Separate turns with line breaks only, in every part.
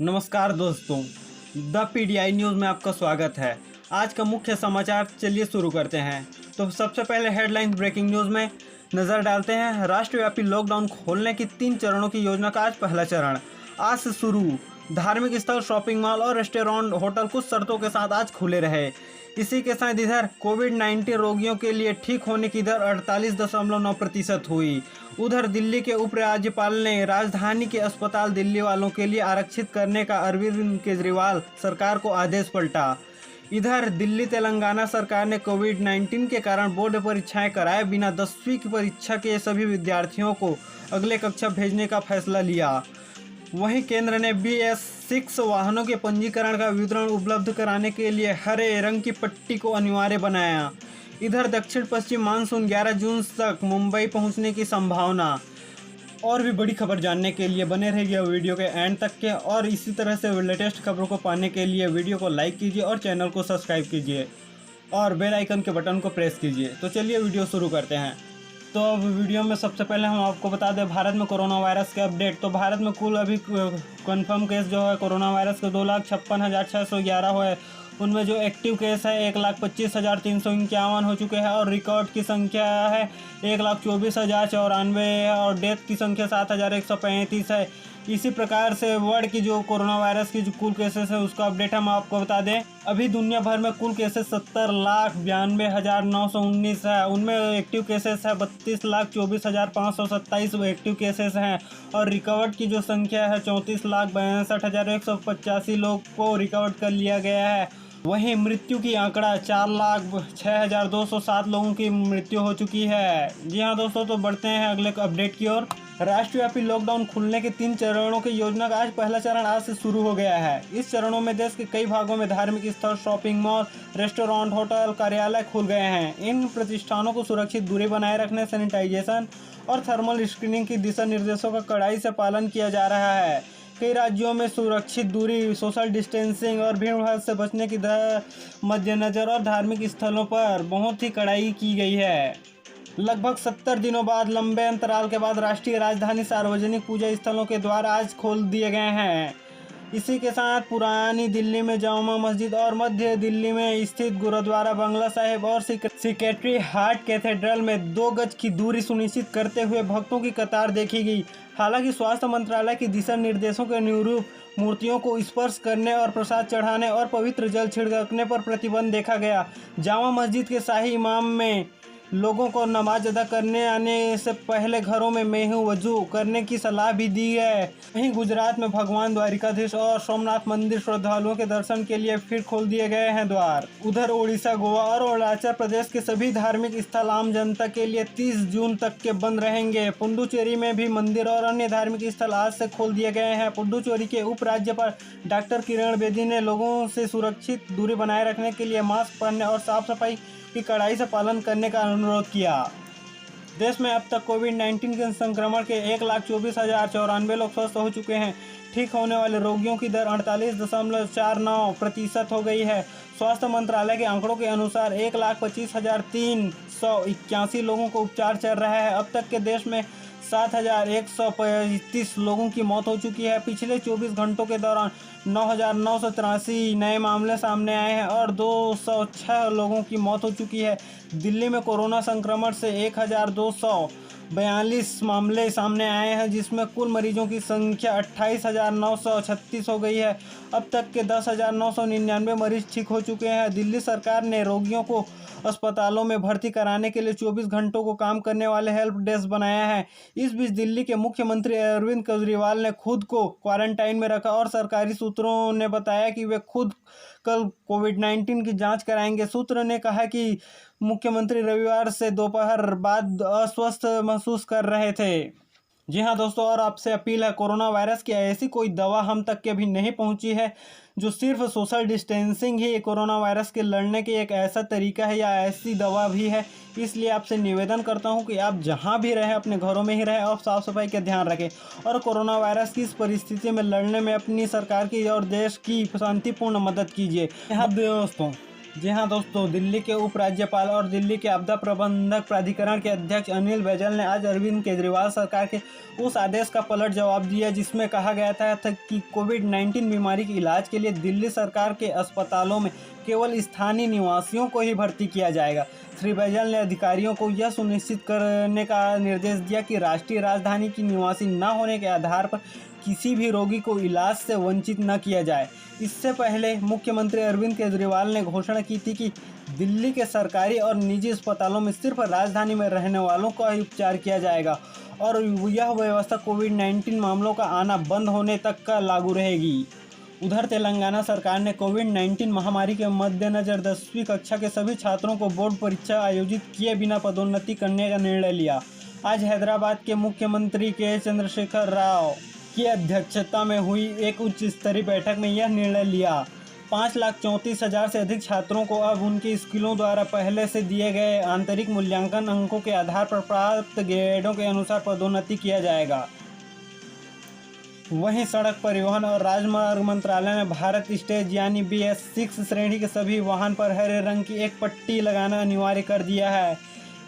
नमस्कार दोस्तों, the PDI news में आपका स्वागत है। आज का मुख्य समाचार चलिए शुरू करते हैं। तो सबसे पहले हेडलाइंस ब्रेकिंग न्यूज़ में नज़र डालते हैं। राष्ट्रव्यापी लॉकडाउन खोलने की 3 चरणों की योजना का आज पहला चरण आज से शुरू। धार्मिक स्थल, शॉपिंग मॉल और रेस्टोरेंट, होटल कुछ शर्तों के साथ आज खुले रहे। इसी के साथ इधर कोविड-19 रोगियों के लिए ठीक होने की दर 48.9% हुई। उधर दिल्ली के उपराज्यपाल ने राजधानी के अस्पताल दिल्ली वालों के लिए आरक्षित करने का अरविंद केजरीवाल सरकार को आदेश पलटा। इधर दिल्ली तेलंगाना सरकार ने कोविड-19 के कारण बोर्ड परीक्षाएं कराए बिना 10वीं की परीक्षा के सभी विद्यार्थियों को अगले कक्षा भेजने का फैसला लिया। वहीं केंद्र ने BS6 वाहनों के पंजीकरण का विवरण उपलब्ध कराने के लिए हरे रंग की पट्टी को अनिवार्य बनाया। इधर दक्षिण पश्चिम मानसून 11 जून तक मुंबई पहुंचने की संभावना। और भी बड़ी खबर जानने के लिए बने रहिए वीडियो के एंड तक के, और इसी तरह से लेटेस्ट खबरों को पाने के लिए वीडियो को लाइक कीजिए और चैनल को सब्सक्राइब कीजिए और बेल आइकन के बटन को प्रेस कीजिए। तो चलिए वीडियो शुरू करते हैं। तो अब वीडियो में सबसे पहले हम आपको बता दें भारत में कोरोना वायरस के अपडेट। तो भारत में कुल अभी कंफर्म केस जो है कोरोना वायरस के 2,56,611 हुए। उनमें जो एक्टिव केस है 1,25,351 हो चुके हैं और रिकॉर्ड की संख्या है 1,24,094 है और डेथ की संख्या 7,135 है। इसी प्रकार से वर्ल्ड की जो कोरोना वायरस की जो कुल केसेस है उसका अपडेट हम आपको बता दें। अभी दुनिया भर में कुल केसेस 70,92,919 है। उनमें एक्टिव केसेस है 32,24,527 एक्टिव केसेस हैं और रिकवर्ड की जो संख्या है 34,62,185 लोग को रिकवर्ड कर लिया गया है। वहीं मृत्यु की आंकड़ा 4,06,207 लोगों की मृत्यु हो चुकी है। जी हाँ दोस्तों, तो बढ़ते हैं अगले अपडेट की ओर। राष्ट्रव्यापी लॉकडाउन खुलने के 3 चरणों की योजना का आज पहला चरण आज से शुरू हो गया है। इस चरणों में देश के कई भागों में धार्मिक स्थल, शॉपिंग मॉल, रेस्टोरेंट, होटल, कार्यालय खुल गए हैं। इन प्रतिष्ठानों को सुरक्षित दूरी बनाए रखने, सैनिटाइजेशन और थर्मल स्क्रीनिंग की दिशा निर्देशों का कड़ाई से पालन किया जा रहा है। कई राज्यों में सुरक्षित दूरी, सोशल डिस्टेंसिंग और भीड़-भाड़ से बचने की मद्देनजर और धार्मिक स्थलों पर बहुत ही कड़ाई की गई है। लगभग 70 दिनों बाद लंबे अंतराल के बाद राष्ट्रीय राजधानी सार्वजनिक पूजा स्थलों के द्वार आज खोल दिए गए हैं। इसी के साथ पुरानी दिल्ली में जामा मस्जिद और मध्य दिल्ली में स्थित गुरुद्वारा बंगला साहिब और सेक्रेटरी हार्ट कैथेड्रल में 2 गज की दूरी सुनिश्चित करते हुए भक्तों की कतार देखी गई। हालांकि स्वास्थ्य मंत्रालय के दिशा निर्देशों के अनुरूप मूर्तियों को स्पर्श करने और प्रसाद चढ़ाने और पवित्र जल छिड़कने पर प्रतिबंध देखा गया। जामा मस्जिद के शाही इमाम में लोगों को नमाज अदा करने आने से पहले घरों में मेहू वजू करने की सलाह भी दी है। वहीं गुजरात में भगवान द्वारिकाधीश और सोमनाथ मंदिर श्रद्धालुओं के दर्शन के लिए फिर खोल दिए गए हैं द्वार। उधर ओडिशा, गोवा और अरुणाचल प्रदेश के सभी धार्मिक स्थल आम जनता के लिए 30 जून तक के बंद रहेंगे। पुडुचेरी में भी मंदिर और अन्य धार्मिक स्थल आज से खोल दिए गए हैं। पुडुचेरी के उपराज्यपाल डॉक्टर किरण बेदी ने लोगों से सुरक्षित दूरी बनाए रखने के लिए मास्क पहनने और साफ सफाई की कड़ाई से पालन करने का अनुरोध किया। देश में अब तक कोविड-19 के संक्रमण के 1,24,094 लोग स्वस्थ हो चुके हैं। ठीक होने वाले रोगियों की दर 48.49% हो गई है। स्वास्थ्य मंत्रालय के आंकड़ों के अनुसार 1,25,381 लोगों को उपचार चल रहा है। अब तक के देश में 7,135 लोगों की मौत हो चुकी है। पिछले 24 घंटों के दौरान 9,983 नए मामले सामने आए हैं और 206 लोगों की मौत हो चुकी है। दिल्ली में कोरोना संक्रमण से 1,242 मामले सामने आए हैं, जिसमें कुल मरीजों की संख्या 28,936 हो गई है। अब तक के 10,999 मरीज ठीक हो चुके हैं। दिल्ली सरकार ने रोगियों को अस्पतालों में भर्ती कराने के लिए 24 घंटों को काम करने वाले हेल्प डेस्क बनाया है। इस बीच दिल्ली के मुख्यमंत्री अरविंद केजरीवाल ने खुद को क्वारंटाइन में रखा और सरकारी सूत्रों ने बताया कि वे खुद कल कोविड-19 की जांच कराएंगे। सूत्र ने कहा कि मुख्यमंत्री रविवार से दोपहर बाद अस्वस्थ महसूस कर रहे थे। जी हाँ दोस्तों, और आपसे अपील है, कोरोना वायरस की ऐसी कोई दवा हम तक के अभी नहीं पहुंची है। जो सिर्फ सोशल डिस्टेंसिंग ही कोरोना वायरस के लड़ने के एक ऐसा तरीका है या ऐसी दवा भी है। इसलिए आपसे निवेदन करता हूं कि आप जहां भी रहें अपने घरों में ही रहें और साफ़ सफाई का ध्यान रखें और कोरोना वायरस की इस परिस्थिति में लड़ने में अपनी सरकार की और देश की शांतिपूर्ण मदद कीजिए। हाँ दोस्तों, जी हाँ दोस्तों, दिल्ली के उपराज्यपाल और दिल्ली के आपदा प्रबंधक प्राधिकरण के अध्यक्ष अनिल बैजल ने आज अरविंद केजरीवाल सरकार के उस आदेश का पलट जवाब दिया जिसमें कहा गया था कि कोविड-19 बीमारी के इलाज के लिए दिल्ली सरकार के अस्पतालों में केवल स्थानीय निवासियों को ही भर्ती किया जाएगा। श्री बैजल ने अधिकारियों को यह सुनिश्चित करने का निर्देश दिया कि राष्ट्रीय राजधानी की निवासी न होने के आधार पर किसी भी रोगी को इलाज से वंचित न किया जाए। इससे पहले मुख्यमंत्री अरविंद केजरीवाल ने घोषणा की थी कि दिल्ली के सरकारी और निजी अस्पतालों में सिर्फ राजधानी में रहने वालों का ही उपचार किया जाएगा और यह व्यवस्था कोविड-19 मामलों का आना बंद होने तक का लागू रहेगी। उधर तेलंगाना सरकार ने कोविड-19 महामारी के मद्देनजर 10वीं कक्षा के सभी छात्रों को बोर्ड परीक्षा आयोजित किए बिना पदोन्नति करने का निर्णय लिया। आज हैदराबाद के मुख्यमंत्री के चंद्रशेखर राव की अध्यक्षता में हुई एक उच्च स्तरीय बैठक में यह निर्णय लिया। 5,34,000 से अधिक छात्रों को अब उनके स्कूलों द्वारा पहले से दिए गए आंतरिक मूल्यांकन अंकों के आधार पर प्राप्त ग्रेडों के अनुसार पदोन्नति किया जाएगा। वहीं सड़क परिवहन और राजमार्ग मंत्रालय ने भारत स्टेज यानी BS6 श्रेणी के सभी वाहन पर हरे रंग की एक पट्टी लगाना अनिवार्य कर दिया है।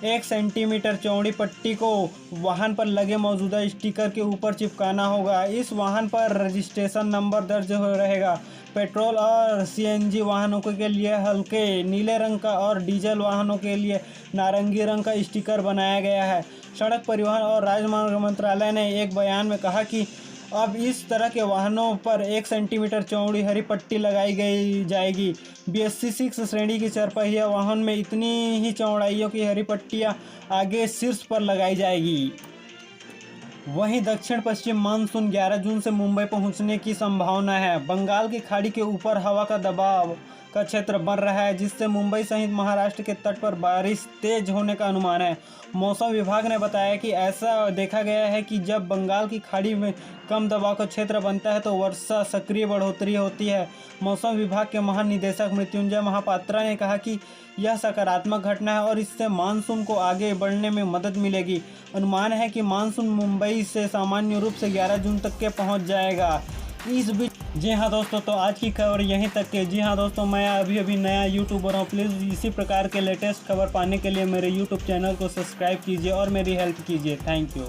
1 सेंटीमीटर चौड़ी पट्टी को वाहन पर लगे मौजूदा स्टिकर के ऊपर चिपकाना होगा। इस वाहन पर रजिस्ट्रेशन नंबर दर्ज रहेगा। पेट्रोल और CNG वाहनों के लिए हल्के नीले रंग का और डीजल वाहनों के लिए नारंगी रंग का स्टिकर बनाया गया है। सड़क परिवहन और राजमार्ग मंत्रालय ने एक बयान में कहा कि अब इस तरह के वाहनों पर 1 सेंटीमीटर चौड़ी हरी पट्टी लगाई जाएगी। BS6 श्रेणी की चरपहिया वाहन में इतनी ही चौड़ाइयों की हरी पट्टियां आगे शीर्ष पर लगाई जाएगी। वहीं दक्षिण पश्चिम मानसून 11 जून से मुंबई पहुंचने की संभावना है। बंगाल की खाड़ी के ऊपर हवा का दबाव का क्षेत्र बन रहा है जिससे मुंबई सहित महाराष्ट्र के तट पर बारिश तेज होने का अनुमान है। मौसम विभाग ने बताया कि ऐसा देखा गया है कि जब बंगाल की खाड़ी में कम दबाव का क्षेत्र बनता है तो वर्षा सक्रिय बढ़ोतरी होती है। मौसम विभाग के महानिदेशक मृत्युंजय महापात्रा ने कहा कि यह सकारात्मक घटना है और इससे मानसून को आगे बढ़ने में मदद मिलेगी। अनुमान है कि मानसून मुंबई से सामान्य रूप से 11 जून तक के पहुंच जाएगा। इस बीच जी हाँ दोस्तों, तो आज की खबर यहीं तक के। जी हाँ दोस्तों, मैं अभी नया यूट्यूबर हूँ। प्लीज़ इसी प्रकार के लेटेस्ट खबर पाने के लिए मेरे यूट्यूब चैनल को सब्सक्राइब कीजिए और मेरी हेल्प कीजिए। Thank you.